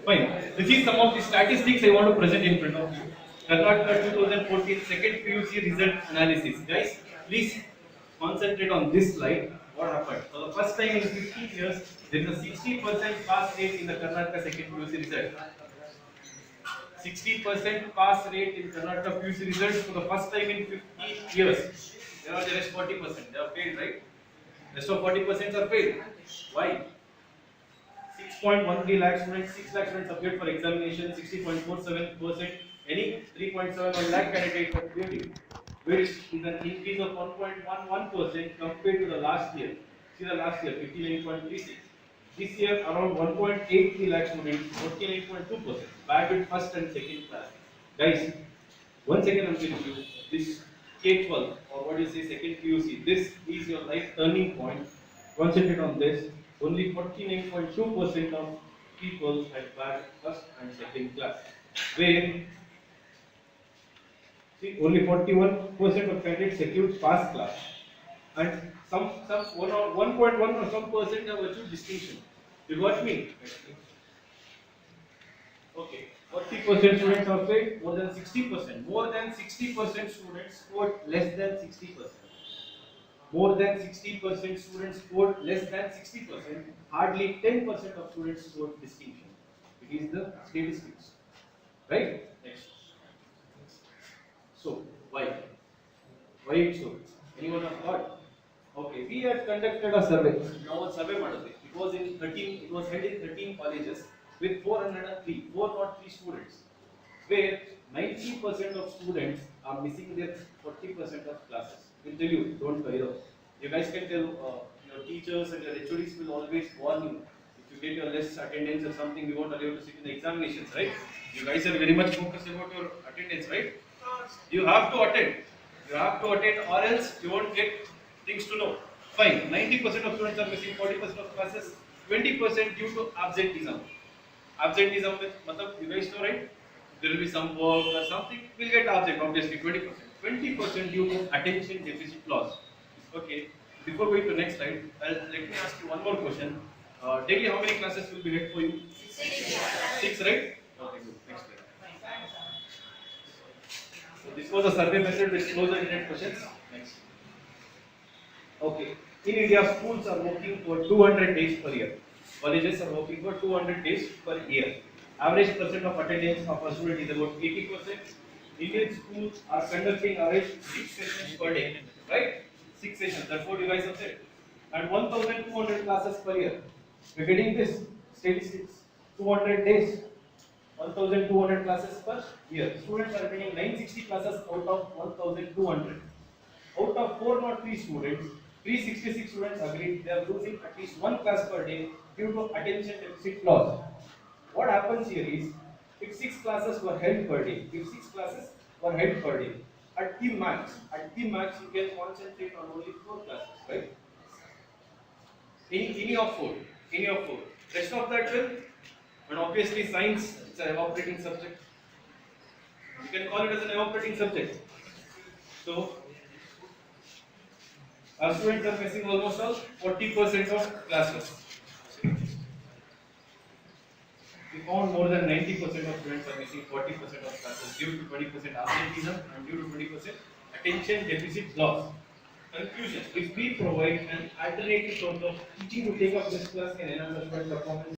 Fine. This is some of the statistics I want to present in front of you. Karnataka 2014 second PUC result analysis. Guys, please concentrate on this slide. What happened? For the first time in 15 years, there is a 60% pass rate in the Karnataka second PUC result. 60% pass rate in Karnataka PUC results for the first time in 15 years. There are the rest 40%. They are failed, right? Rest of 40% are failed. Why? 6.13 lakh students, 6 lakh students appeared for examination, 60.47%, any 3.71 lakh candidates are appearing, which is an increase of 1.11% compared to the last year. See the last year, 59.36. This year, around 1.83 lakh students, 49.2%. Bad with first and second class. Guys, once again I'm telling you, this K12 or what you say second PUC, this is your life turning point. Concentrate on this. Only 49.2% of people had bad first and second class. Where see only 41% of candidates secured pass class, and some 1.1 or some percent have achieved distinction. You got me? Okay. 40% students are failed. More than 60%. More than 60% students scored less than 60%. More than 60% students scored less than 60%. Hardly 10% of students scored distinction. It is the statistics. Right? Next. So, why? Why it so? Anyone have thought? Okay, we had conducted a survey. Now, a survey model. It was held in 13 colleges with 403 students, where 90% of students are missing their 40% of classes. We'll tell you, don't worry. You guys can tell your teachers and your HODs will always warn you. If you get your less attendance or something, we won't allow you to sit in the examinations, right? You guys are very much focused about your attendance, right? You have to attend. You have to attend, or else you won't get things to know. Fine. 90% of students are missing 40% of classes. 20% due to absenteeism. Absenteeism with, you guys know, right? There will be some work or something, we'll get absent, obviously 20%. 20% due to attention deficit loss. Okay, before going to the next slide, let me ask you one more question. Daily, how many classes will be held for you? 6, right? Okay, good. Next slide. So this was a survey method with closer-ended questions. Next. Okay, in India, schools are working for 200 days per year. Colleges are working for 200 days per year. Average percent of attendance of a student is about 80%. Indian schools are conducting average 6 sessions per day, right? 6 sessions. That's what you guys have said. And 1,200 classes per year. We're getting this statistics. 200 days, 1,200 classes per year. Students are attending 960 classes out of 1,200. Out of 403 students, 366 students agreed they are losing at least one class per day due to attention deficit loss. What happens here is, if 6 classes were held per day, at the max, you can concentrate on only 4 classes, right? Any of 4. Rest of that will, and obviously science, it's an evaporating subject. You can call it as an evaporating subject. So, our students are missing almost all 40% of classes. We found more than 90% of students are missing 40% of classes due to 20% absenteeism and due to 20% attention deficit loss. Conclusion: if we provide an alternative source of teaching to take up this class can enhance the student performance.